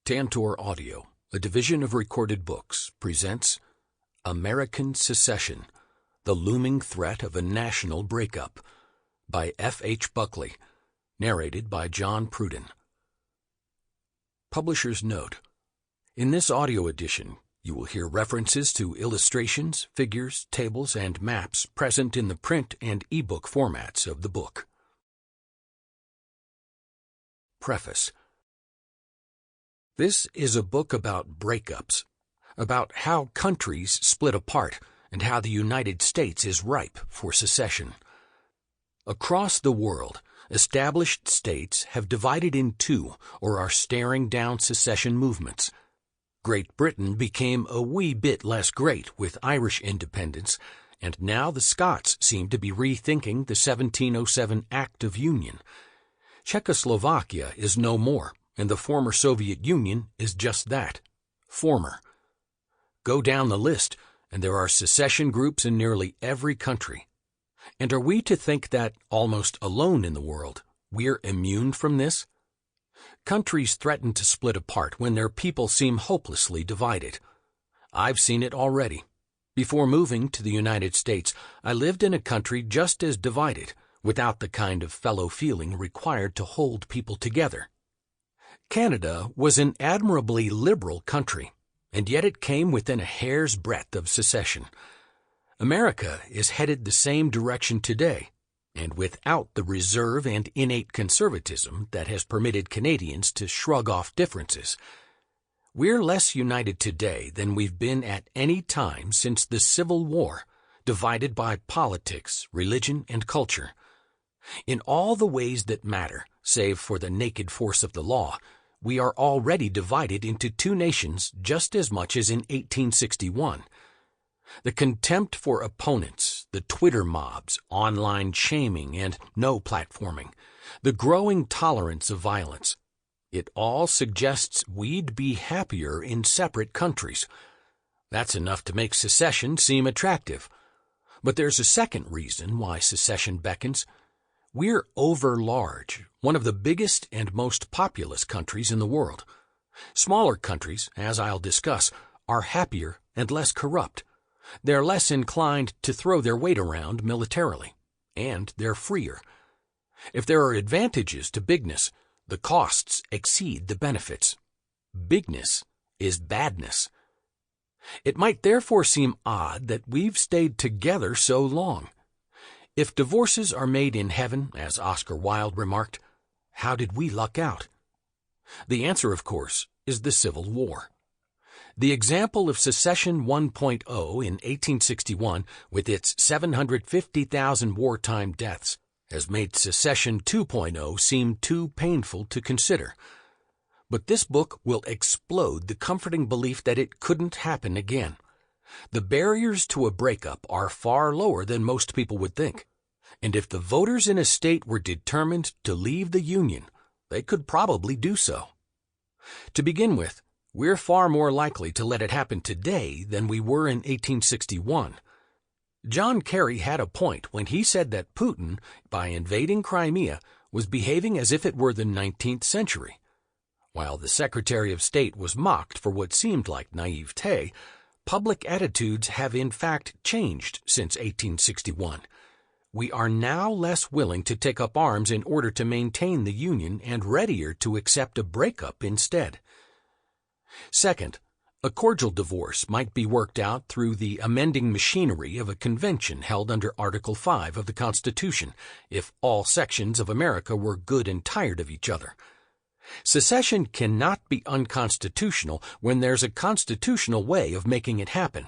Tantor Audio, a division of Recorded Books, presents American Secession, The Looming Threat of a National Breakup by F.H. Buckley, narrated by John Pruden. Publisher's Note: in this audio edition, you will hear references to illustrations, figures, tables, and maps present in the print and ebook formats of the book. Preface. This is a book about breakups, about how countries split apart and how the United States is ripe for secession. Across the world, established states have divided in two or are staring down secession movements. Great Britain became a wee bit less great with Irish independence, and now the Scots seem to be rethinking the 1707 Act of Union. Czechoslovakia is no more, and the former Soviet Union is just that, former. Go down the list, and there are secession groups in nearly every country. And are we to think that, almost alone in the world, we're immune from this? Countries threaten to split apart when their people seem hopelessly divided. I've seen it already. Before moving to the United States, I lived in a country just as divided, without the kind of fellow feeling required to hold people together. Canada was an admirably liberal country, and yet it came within a hair's breadth of secession. America is headed the same direction today, and without the reserve and innate conservatism that has permitted Canadians to shrug off differences. We're less united today than we've been at any time since the Civil War, divided by politics, religion, and culture. In all the ways that matter, save for the naked force of the law, we are already divided into two nations just as much as in 1861. The contempt for opponents, the Twitter mobs, online shaming, and no platforming, the growing tolerance of violence, it all suggests we'd be happier in separate countries. That's enough to make secession seem attractive. But there's a second reason why secession beckons. We're overlarge, one of the biggest and most populous countries in the world. Smaller countries, as I'll discuss, are happier and less corrupt. They're less inclined to throw their weight around militarily, and they're freer. If there are advantages to bigness, the costs exceed the benefits. Bigness is badness. It might therefore seem odd that we've stayed together so long. If divorces are made in heaven, as Oscar Wilde remarked, how did we luck out? The answer, of course, is the Civil War. The example of Secession 1.0 in 1861, with its 750,000 wartime deaths, has made Secession 2.0 seem too painful to consider. But this book will explode the comforting belief that it couldn't happen again. The barriers to a breakup are far lower than most people would think, and if the voters in a state were determined to leave the Union, they could probably do so. To begin with, we're far more likely to let it happen today than we were in 1861. John Kerry had a point when he said that Putin, by invading Crimea, was behaving as if it were the 19th century. While the Secretary of State was mocked for what seemed like naivete, public attitudes have in fact changed since 1861. We are now less willing to take up arms in order to maintain the Union and readier to accept a breakup instead. Second, a cordial divorce might be worked out through the amending machinery of a convention held under Article 5 of the Constitution, if all sections of America were good and tired of each other. Secession cannot be unconstitutional when there's a constitutional way of making it happen,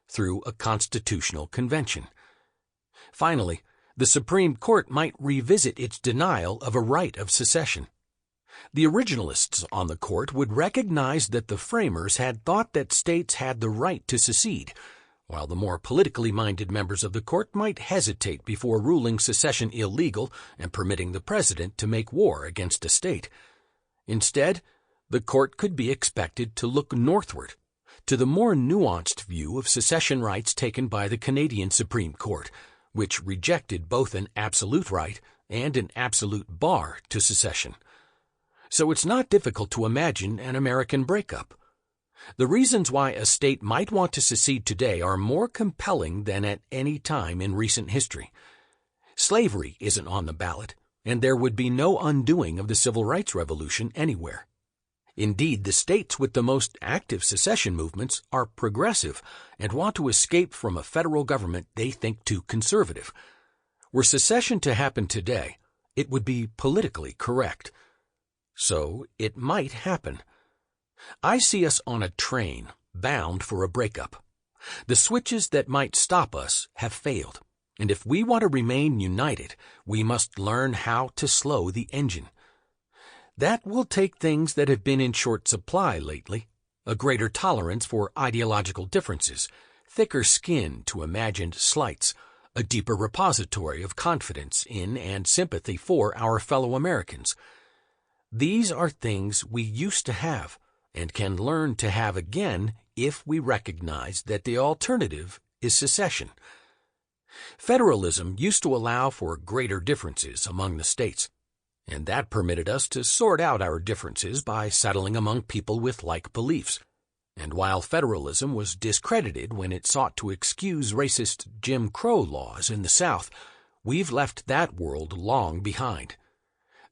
through a constitutional convention. Finally, the Supreme Court might revisit its denial of a right of secession. The originalists on the court would recognize that the framers had thought that states had the right to secede, while the more politically minded members of the court might hesitate before ruling secession illegal and permitting the president to make war against a state. Instead, the court could be expected to look northward, to the more nuanced view of secession rights taken by the Canadian Supreme Court, which rejected both an absolute right and an absolute bar to secession. So it's not difficult to imagine an American breakup. The reasons why a state might want to secede today are more compelling than at any time in recent history. Slavery isn't on the ballot, and there would be no undoing of the Civil Rights Revolution anywhere. Indeed, the states with the most active secession movements are progressive and want to escape from a federal government they think too conservative. Were secession to happen today, it would be politically correct. So it might happen. I see us on a train, bound for a breakup. The switches that might stop us have failed, and if we want to remain united, we must learn how to slow the engine. That will take things that have been in short supply lately, a greater tolerance for ideological differences, thicker skin to imagined slights, a deeper repository of confidence in and sympathy for our fellow Americans. These are things we used to have and can learn to have again if we recognize that the alternative is secession. Federalism used to allow for greater differences among the states, and that permitted us to sort out our differences by settling among people with like beliefs. And while federalism was discredited when it sought to excuse racist Jim Crow laws in the South, we've left that world long behind.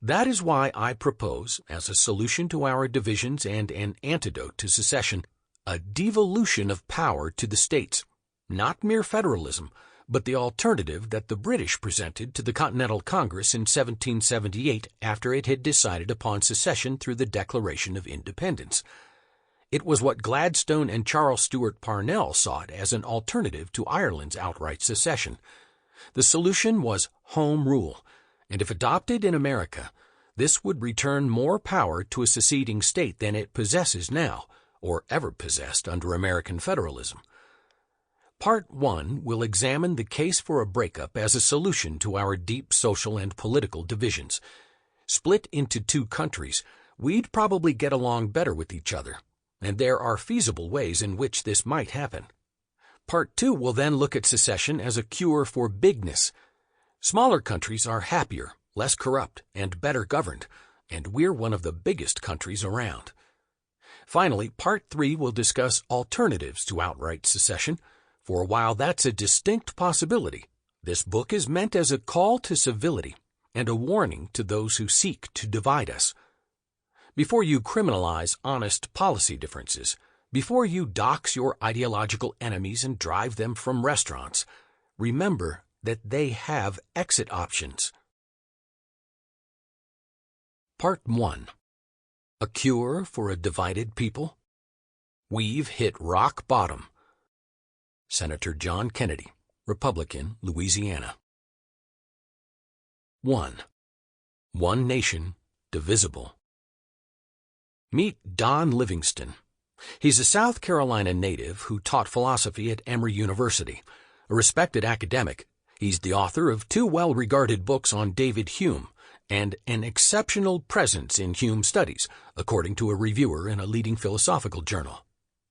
That is why I propose, as a solution to our divisions and an antidote to secession, a devolution of power to the states, not mere federalism, but the alternative that the British presented to the Continental Congress in 1778 after it had decided upon secession through the Declaration of Independence. It was what Gladstone and Charles Stewart Parnell sought as an alternative to Ireland's outright secession. The solution was Home Rule, and if adopted in America, this would return more power to a seceding state than it possesses now, or ever possessed under American federalism. Part 1 will examine the case for a breakup as a solution to our deep social and political divisions. Split into two countries, we'd probably get along better with each other, and there are feasible ways in which this might happen. Part 2 will then look at secession as a cure for bigness. Smaller countries are happier, less corrupt, and better governed, and we're one of the biggest countries around. Finally, Part 3 will discuss alternatives to outright secession. For while that's a distinct possibility, this book is meant as a call to civility and a warning to those who seek to divide us. Before you criminalize honest policy differences, before you dox your ideological enemies and drive them from restaurants, remember that they have exit options. Part 1. A Cure for a Divided People? We've hit rock bottom. Senator John Kennedy, Republican, Louisiana. 1. One nation, divisible. Meet Don Livingston. He's a South Carolina native who taught philosophy at Emory University. A respected academic, he's the author of 2 well-regarded books on David Hume and an exceptional presence in Hume studies, according to a reviewer in a leading philosophical journal.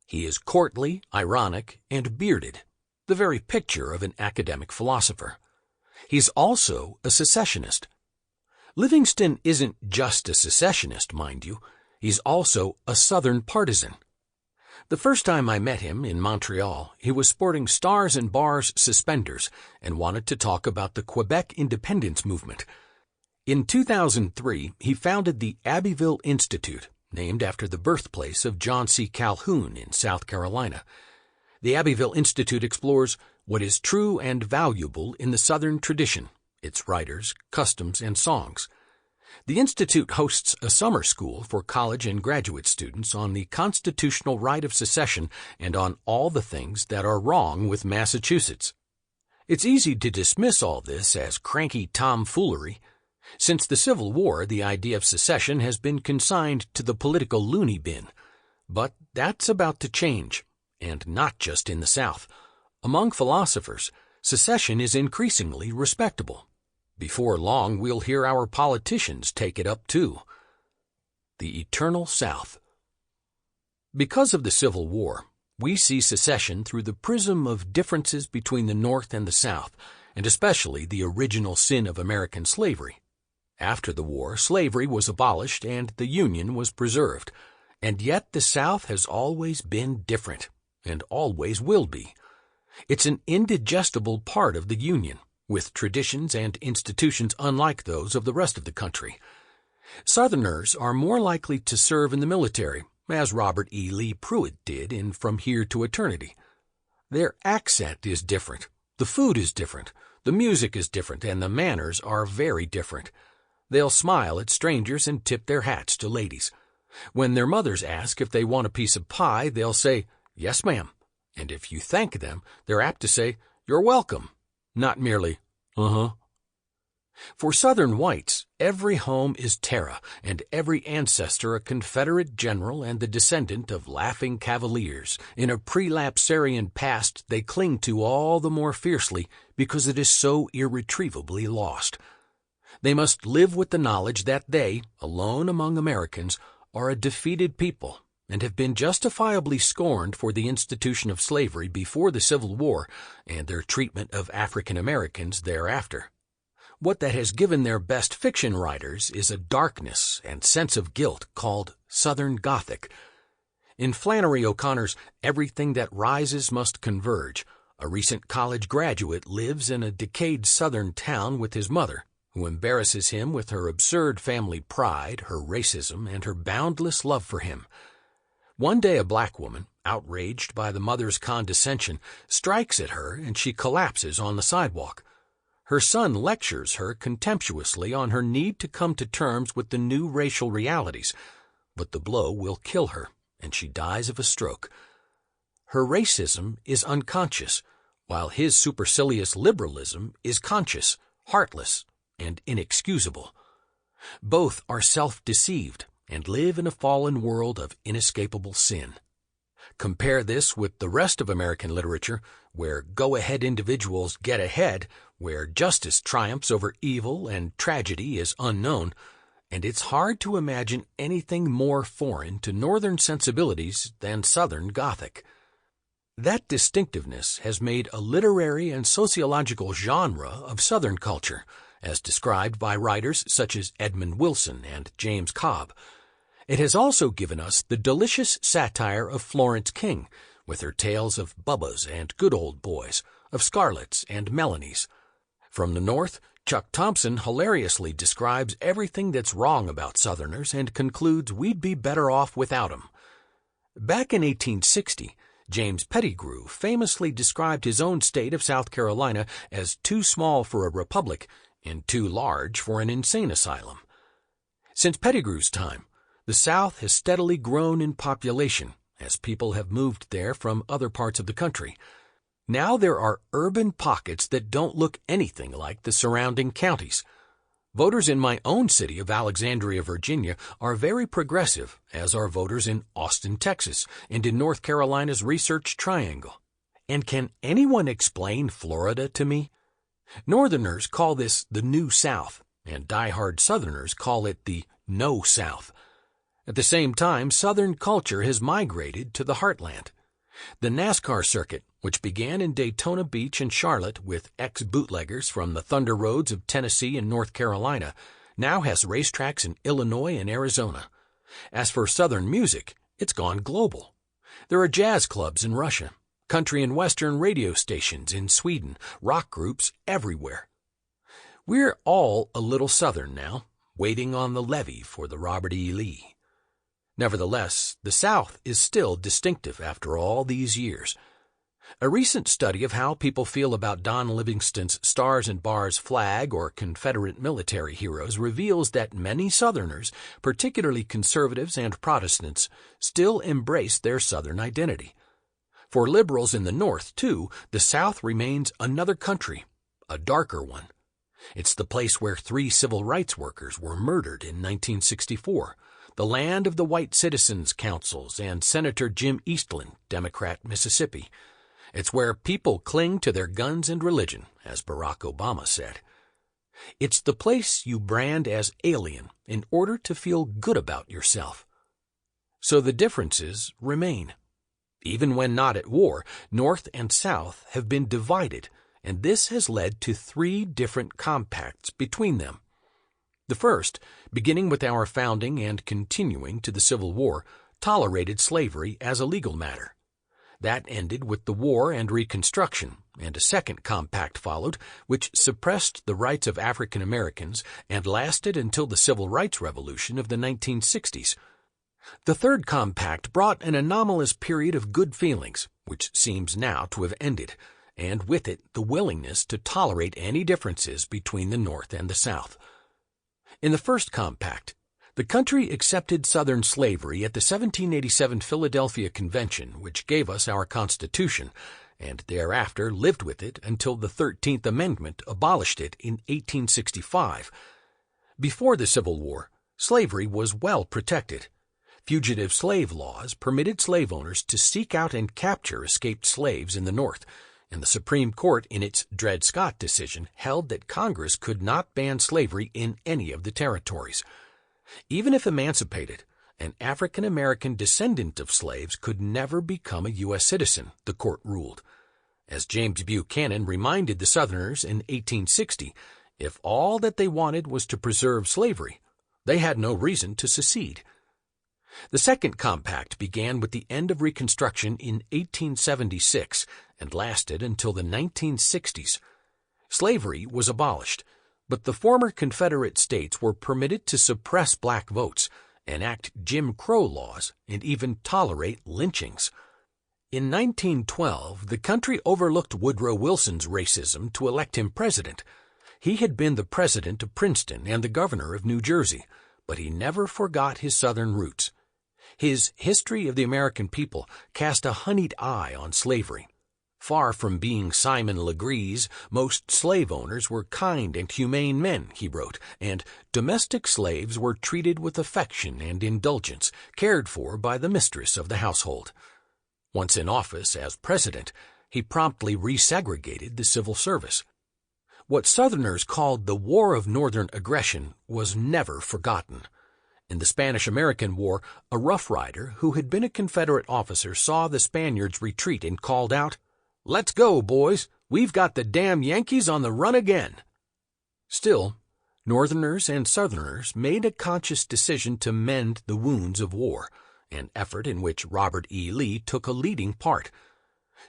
He is courtly, ironic, and bearded, the very picture of an academic philosopher. He's also a secessionist. Livingston isn't just a secessionist, mind you. He's also a Southern partisan. The first time I met him in Montreal, he was sporting Stars and Bars suspenders and wanted to talk about the Quebec independence movement. In 2003, he founded the Abbeville Institute, named after the birthplace of John C. Calhoun in South Carolina. The Abbeville Institute explores what is true and valuable in the Southern tradition, its writers, customs, and songs. The Institute hosts a summer school for college and graduate students on the constitutional right of secession and on all the things that are wrong with Massachusetts. It's easy to dismiss all this as cranky tomfoolery. Since the Civil War, the idea of secession has been consigned to the political loony bin. But that's about to change, and not just in the South. Among philosophers, secession is increasingly respectable. Before long, we'll hear our politicians take it up too. The Eternal South. Because of the Civil War, we see secession through the prism of differences between the North and the South, and especially the original sin of American slavery. After the war, slavery was abolished and the Union was preserved. And yet the South has always been different, and always will be. It's an indigestible part of the Union, with traditions and institutions unlike those of the rest of the country. Southerners are more likely to serve in the military, as Robert E. Lee Pruitt did in From Here to Eternity. Their accent is different, the food is different, the music is different, and the manners are very different. They'll smile at strangers and tip their hats to ladies. When their mothers ask if they want a piece of pie, they'll say, "Yes, ma'am." And if you thank them, they're apt to say, "You're welcome," not merely, "Uh-huh." For Southern whites, every home is terra, and every ancestor a Confederate general and the descendant of laughing cavaliers. In a prelapsarian past they cling to all the more fiercely because it is so irretrievably lost. They must live with the knowledge that they, alone among Americans, are a defeated people and have been justifiably scorned for the institution of slavery before the Civil War and their treatment of African Americans thereafter. What that has given their best fiction writers is a darkness and sense of guilt called Southern Gothic. In Flannery O'Connor's Everything That Rises Must Converge, a recent college graduate lives in a decayed Southern town with his mother, who embarrasses him with her absurd family pride, her racism, and her boundless love for him. One day a black woman, outraged by the mother's condescension, strikes at her and she collapses on the sidewalk. Her son lectures her contemptuously on her need to come to terms with the new racial realities, but the blow will kill her, and she dies of a stroke. Her racism is unconscious, while his supercilious liberalism is conscious, heartless, and inexcusable. Both are self-deceived and live in a fallen world of inescapable sin. Compare this with the rest of American literature, where go-ahead individuals get ahead, where justice triumphs over evil and tragedy is unknown, and it's hard to imagine anything more foreign to Northern sensibilities than Southern Gothic. That distinctiveness has made a literary and sociological genre of Southern culture, as described by writers such as Edmund Wilson and James Cobb. It has also given us the delicious satire of Florence King, with her tales of Bubbas and Good Old Boys, of Scarlets and Melanies. From the North, Chuck Thompson hilariously describes everything that's wrong about Southerners and concludes we'd be better off without 'em. Back in 1860, James Pettigrew famously described his own state of South Carolina as too small for a republic and too large for an insane asylum. Since Pettigrew's time, the South has steadily grown in population as people have moved there from other parts of the country. Now there are urban pockets that don't look anything like the surrounding counties. Voters in my own city of Alexandria, Virginia, are very progressive, as are voters in Austin, Texas, and in North Carolina's Research Triangle. And can anyone explain Florida to me? Northerners call this the New South, and diehard Southerners call it the No South. At the same time, Southern culture has migrated to the heartland. The NASCAR circuit, which began in Daytona Beach and Charlotte with ex-bootleggers from the Thunder Roads of Tennessee and North Carolina, now has racetracks in Illinois and Arizona. As for Southern music, it's gone global. There are jazz clubs in Russia, country and western radio stations in Sweden, rock groups everywhere. We're all a little Southern now, waiting on the levee for the Robert E. Lee. Nevertheless, the South is still distinctive after all these years. A recent study of how people feel about Don Livingston's Stars and Bars flag or Confederate military heroes reveals that many Southerners, particularly conservatives and Protestants, still embrace their Southern identity. For liberals in the North, too, the South remains another country, a darker one. It's the place where 3 civil rights workers were murdered in 1964, the land of the White Citizens Councils and Senator Jim Eastland, Democrat, Mississippi. It's where people cling to their guns and religion, as Barack Obama said. It's the place you brand as alien in order to feel good about yourself. So the differences remain. Even when not at war, North and South have been divided, and this has led to 3 different compacts between them. The first, beginning with our founding and continuing to the Civil War, tolerated slavery as a legal matter. That ended with the War and Reconstruction, and a second compact followed, which suppressed the rights of African Americans and lasted until the Civil Rights Revolution of the 1960s. The third compact brought an anomalous period of good feelings, which seems now to have ended, and with it the willingness to tolerate any differences between the North and the South. In the first compact, the country accepted Southern slavery at the 1787 Philadelphia Convention, which gave us our Constitution, and thereafter lived with it until the 13th Amendment abolished it in 1865. Before the Civil War, slavery was well protected. Fugitive slave laws permitted slave owners to seek out and capture escaped slaves in the North, and the Supreme Court, in its Dred Scott decision, held that Congress could not ban slavery in any of the territories. Even if emancipated, an African American descendant of slaves could never become a U.S. citizen, the court ruled. As James Buchanan reminded the Southerners in 1860, if all that they wanted was to preserve slavery, they had no reason to secede. The second compact began with the end of Reconstruction in 1876 and lasted until the 1960s. Slavery was abolished, but the former Confederate states were permitted to suppress black votes, enact Jim Crow laws, and even tolerate lynchings. In 1912, the country overlooked Woodrow Wilson's racism to elect him president. He had been the president of Princeton and the governor of New Jersey, but he never forgot his Southern roots. His History of the American People cast a honeyed eye on slavery. Far from being Simon Legree's, most slave owners were kind and humane men, he wrote, and domestic slaves were treated with affection and indulgence, cared for by the mistress of the household. Once in office as president, he promptly resegregated the civil service. What Southerners called the War of Northern Aggression was never forgotten. In the Spanish-American War, a Rough Rider who had been a Confederate officer saw the Spaniards retreat and called out, "Let's go, boys! We've got the damn Yankees on the run again!" Still, Northerners and Southerners made a conscious decision to mend the wounds of war, an effort in which Robert E. Lee took a leading part.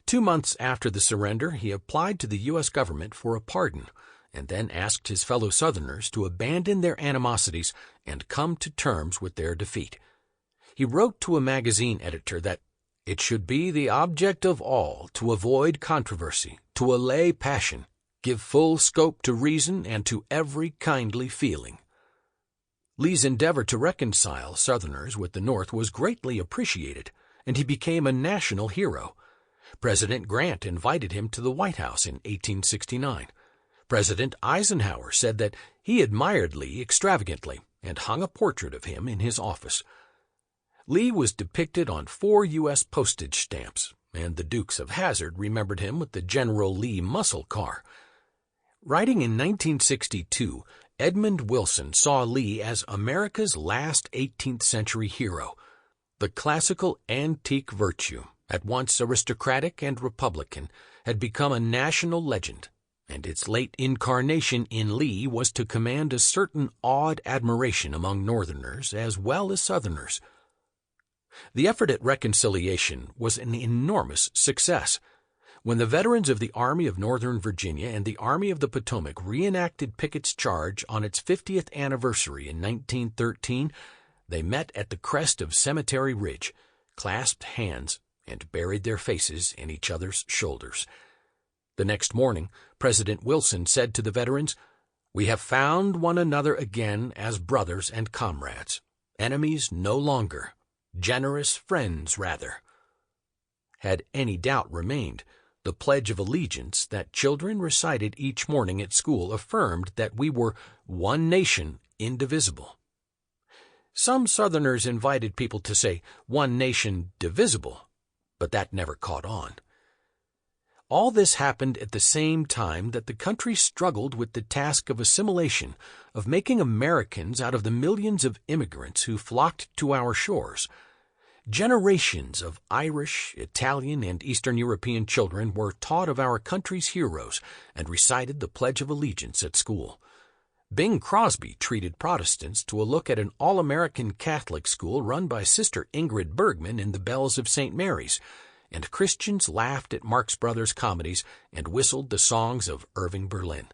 2 months after the surrender, he applied to the U.S. government for a pardon, and then asked his fellow Southerners to abandon their animosities and come to terms with their defeat. He wrote to a magazine editor that it should be the object of all to avoid controversy, to allay passion, give full scope to reason and to every kindly feeling. Lee's endeavor to reconcile Southerners with the North was greatly appreciated, and he became a national hero. President Grant invited him to the White House in 1869. President Eisenhower said that he admired Lee extravagantly and hung a portrait of him in his office. Lee was depicted on 4 U.S. postage stamps, and the Dukes of Hazzard remembered him with the General Lee muscle car. Writing in 1962, Edmund Wilson saw Lee as America's last 18th-century hero, the classical antique virtue, at once aristocratic and republican, had become a national legend, and its late incarnation in Lee was to command a certain awed admiration among Northerners as well as Southerners. The effort at reconciliation was an enormous success. When the veterans of the Army of Northern Virginia and the Army of the Potomac reenacted Pickett's charge on its 50th anniversary in 1913, they met at the crest of Cemetery Ridge, clasped hands, and buried their faces in each other's shoulders. The next morning, President Wilson said to the veterans, "We have found one another again as brothers and comrades, enemies no longer, generous friends rather." Had any doubt remained, the Pledge of Allegiance that children recited each morning at school affirmed that we were one nation, indivisible. Some Southerners invited people to say one nation, divisible, but that never caught on. All this happened at the same time that the country struggled with the task of assimilation, of making Americans out of the millions of immigrants who flocked to our shores. Generations of Irish, Italian, and Eastern European children were taught of our country's heroes and recited the Pledge of Allegiance at school. Bing Crosby treated Protestants to a look at an all-American Catholic school run by Sister Ingrid Bergman in the Bells of St. Mary's, and Christians laughed at Marx Brothers comedies and whistled the songs of Irving Berlin.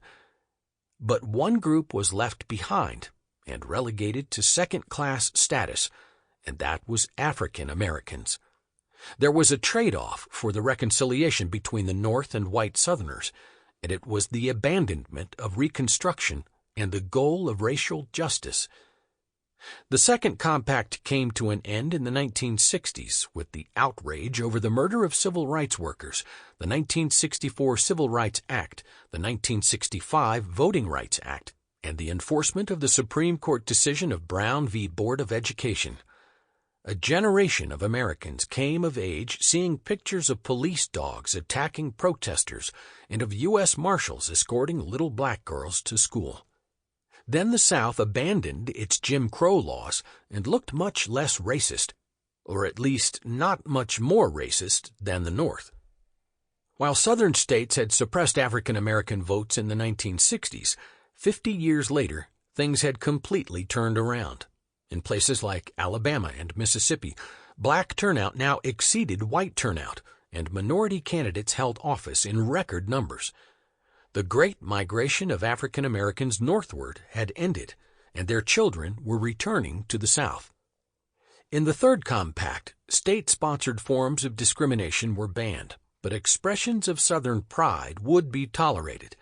But one group was left behind and relegated to second-class status, and that was African Americans. There was a trade-off for the reconciliation between the North and white Southerners, and it was the abandonment of Reconstruction and the goal of racial justice. The Second Compact came to an end in the 1960s with the outrage over the murder of civil rights workers, the 1964 Civil Rights Act, the 1965 Voting Rights Act, and the enforcement of the Supreme Court decision of Brown v. Board of Education. A generation of Americans came of age seeing pictures of police dogs attacking protesters and of U.S. Marshals escorting little black girls to school. Then the South abandoned its Jim Crow laws and looked much less racist, or at least not much more racist than the North. While Southern states had suppressed African American votes in the 1960s, 50 years later, things had completely turned around. In places like Alabama and Mississippi, black turnout now exceeded white turnout, and minority candidates held office in record numbers. The great migration of African Americans northward had ended, and their children were returning to the South. In the Third Compact, state-sponsored forms of discrimination were banned, but expressions of Southern pride would be tolerated.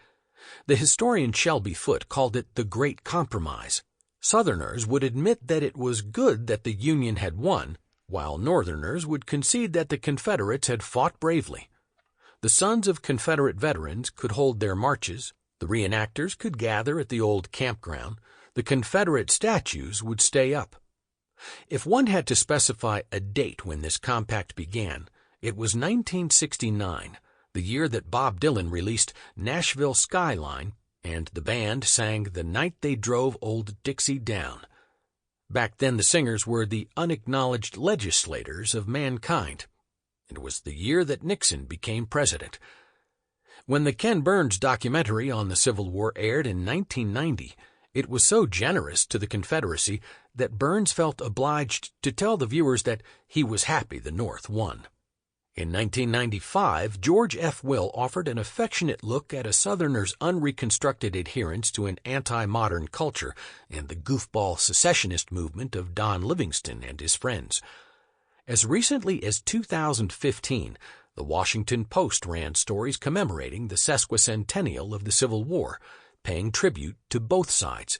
The historian Shelby Foote called it the Great Compromise. Southerners would admit that it was good that the Union had won, while Northerners would concede that the Confederates had fought bravely. The sons of Confederate veterans could hold their marches, the reenactors could gather at the old campground, the Confederate statues would stay up. If one had to specify a date when this compact began, it was 1969, the year that Bob Dylan released Nashville Skyline, and the band sang The Night They Drove Old Dixie Down. Back then the singers were the unacknowledged legislators of mankind. It was the year that Nixon became president. When the Ken Burns documentary on the Civil War aired in 1990, it was so generous to the Confederacy that Burns felt obliged to tell the viewers that he was happy the North won. In 1995, George F. Will offered an affectionate look at a Southerner's unreconstructed adherence to an anti-modern culture and the goofball secessionist movement of Don Livingston and his friends. As recently as 2015, the Washington Post ran stories commemorating the sesquicentennial of the Civil War, paying tribute to both sides.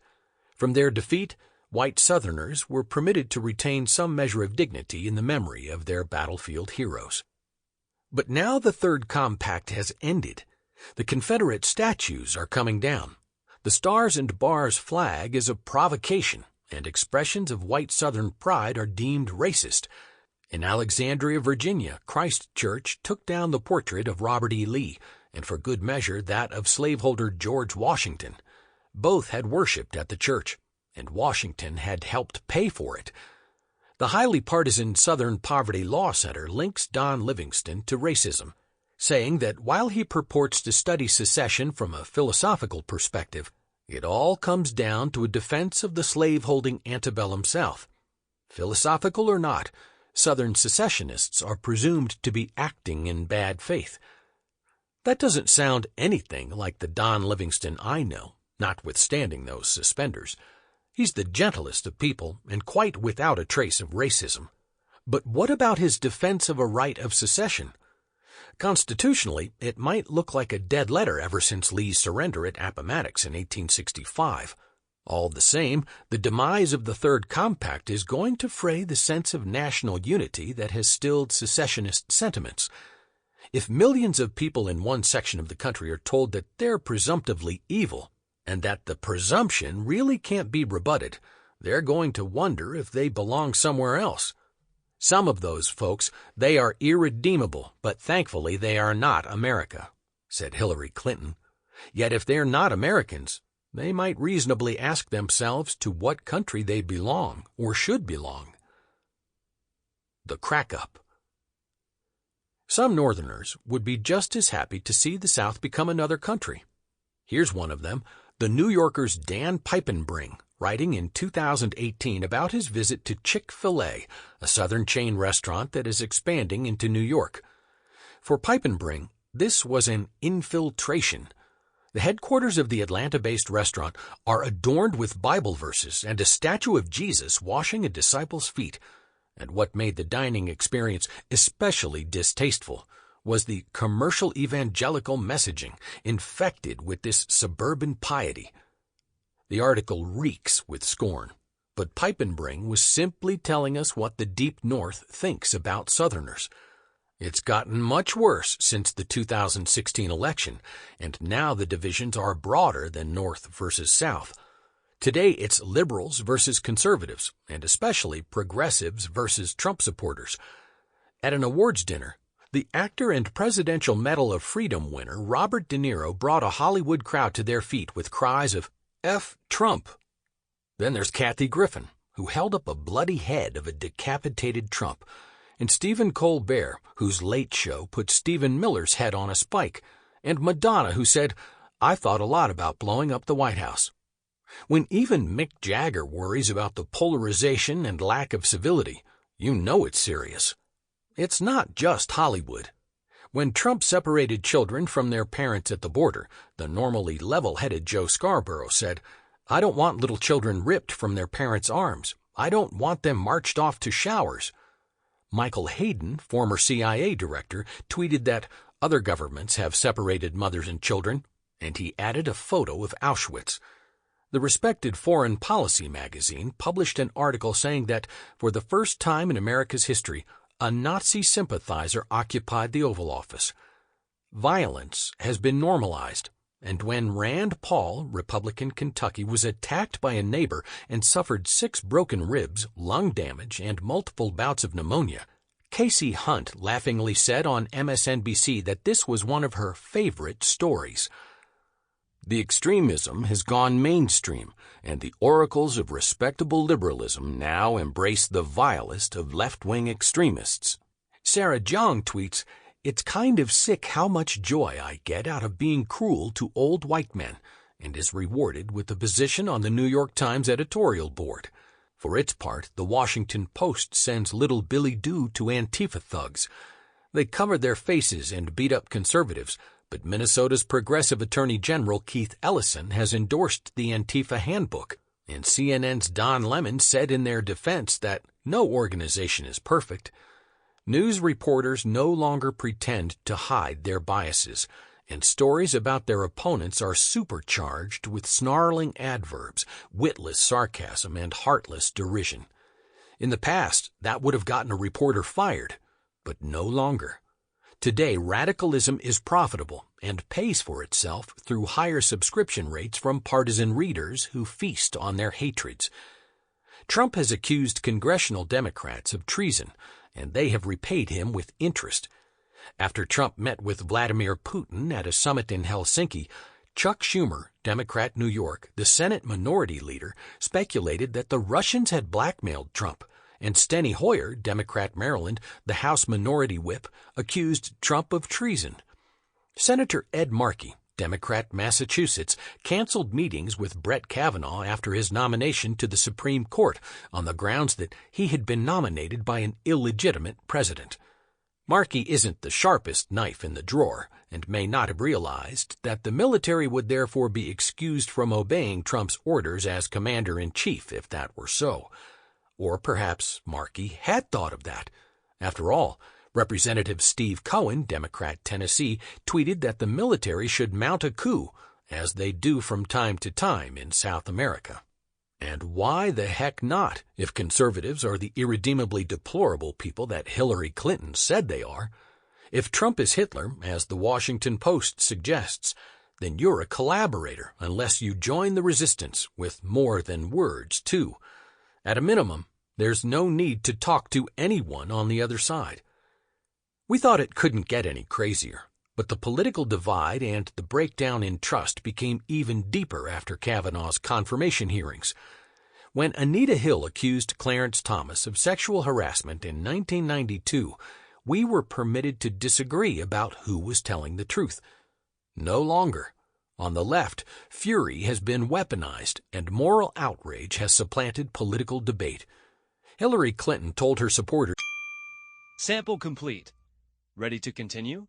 From their defeat, white Southerners were permitted to retain some measure of dignity in the memory of their battlefield heroes. But now the Third Compact has ended. The Confederate statues are coming down. The Stars and Bars flag is a provocation, and expressions of white Southern pride are deemed racist. In Alexandria, Virginia, Christ Church took down the portrait of Robert E. Lee, and for good measure that of slaveholder George Washington. Both had worshipped at the church, and Washington had helped pay for it. The highly partisan Southern Poverty Law Center links Don Livingston to racism, saying that while he purports to study secession from a philosophical perspective, it all comes down to a defense of the slave-holding antebellum South. Philosophical or not, Southern secessionists are presumed to be acting in bad faith. That doesn't sound anything like the Don Livingston I know, notwithstanding those suspenders. He's the gentlest of people and quite without a trace of racism. But what about his defense of a right of secession? Constitutionally, it might look like a dead letter ever since Lee's surrender at Appomattox in 1865. All the same, the demise of the Third Compact is going to fray the sense of national unity that has stilled secessionist sentiments. If millions of people in one section of the country are told that they're presumptively evil, and that the presumption really can't be rebutted, they're going to wonder if they belong somewhere else. Some of those folks, they are irredeemable, but thankfully they are not America, said Hillary Clinton. Yet if they're not Americans, they might reasonably ask themselves to what country they belong or should belong. The crack-up. Some Northerners would be just as happy to see the South become another country. Here's one of them, The New Yorker's Dan Piepenbring, writing in 2018 about his visit to Chick-fil-A, a southern chain restaurant that is expanding into New York. For Piepenbring, this was an infiltration. The headquarters of the Atlanta-based restaurant are adorned with Bible verses and a statue of Jesus washing a disciple's feet. And what made the dining experience especially distasteful was the commercial evangelical messaging infected with this suburban piety. The article reeks with scorn, but Piepenbring was simply telling us what the Deep North thinks about Southerners. It's gotten much worse since the 2016 election, and now the divisions are broader than North versus South. Today it's liberals versus conservatives, and especially progressives versus Trump supporters. At an awards dinner, the actor and Presidential Medal of Freedom winner Robert De Niro brought a Hollywood crowd to their feet with cries of "F Trump." Then there's Kathy Griffin, who held up a bloody head of a decapitated Trump, and Stephen Colbert, whose Late Show put Stephen Miller's head on a spike, and Madonna, who said, "I thought a lot about blowing up the White House." When even Mick Jagger worries about the polarization and lack of civility, you know it's serious. It's not just Hollywood. When Trump separated children from their parents at the border, the normally level-headed Joe Scarborough said, "I don't want little children ripped from their parents' arms. I don't want them marched off to showers." Michael Hayden, former CIA director, tweeted that other governments have separated mothers and children, and he added a photo of Auschwitz. The respected Foreign Policy magazine published an article saying that, for the first time in America's history, a Nazi sympathizer occupied the Oval Office. Violence has been normalized, and when Rand Paul, Republican Kentucky, was attacked by a neighbor and suffered 6 broken ribs, lung damage, and multiple bouts of pneumonia, Casey Hunt laughingly said on MSNBC that this was one of her favorite stories. The extremism has gone mainstream, and the oracles of respectable liberalism now embrace the vilest of left-wing extremists. Sarah Jong tweets, "It's kind of sick how much joy I get out of being cruel to old white men," and is rewarded with a position on the New York Times editorial board. For its part, the Washington Post sends little Billy Doo to Antifa thugs. They cover their faces and beat up conservatives, but Minnesota's progressive Attorney General Keith Ellison has endorsed the Antifa handbook, and CNN's Don Lemon said in their defense that no organization is perfect. News reporters no longer pretend to hide their biases, and stories about their opponents are supercharged with snarling adverbs, witless sarcasm, and heartless derision. In the past, that would have gotten a reporter fired, but no longer. Today, radicalism is profitable and pays for itself through higher subscription rates from partisan readers who feast on their hatreds. Trump has accused congressional Democrats of treason, and they have repaid him with interest. After Trump met with Vladimir Putin at a summit in Helsinki, Chuck Schumer, Democrat New York, the Senate Minority Leader, speculated that the Russians had blackmailed Trump, and Steny Hoyer, Democrat Maryland, the House Minority Whip, accused Trump of treason. Senator Ed Markey, Democrat Massachusetts, canceled meetings with Brett Kavanaugh after his nomination to the Supreme Court on the grounds that he had been nominated by an illegitimate president. Markey isn't the sharpest knife in the drawer and may not have realized that the military would therefore be excused from obeying Trump's orders as commander-in-chief if that were so. Or perhaps Markey had thought of that. After all, Representative Steve Cohen, Democrat Tennessee, tweeted that the military should mount a coup, as they do from time to time in South America. And why the heck not, if conservatives are the irredeemably deplorable people that Hillary Clinton said they are? If Trump is Hitler, as the Washington Post suggests, then you're a collaborator unless you join the resistance with more than words, too. At a minimum, there's no need to talk to anyone on the other side. We thought it couldn't get any crazier, but the political divide and the breakdown in trust became even deeper after Kavanaugh's confirmation hearings. When Anita Hill accused Clarence Thomas of sexual harassment in 1992, we were permitted to disagree about who was telling the truth. No longer. On the left, fury has been weaponized and moral outrage has supplanted political debate. Hillary Clinton told her supporters, "Sample complete. Ready to continue?"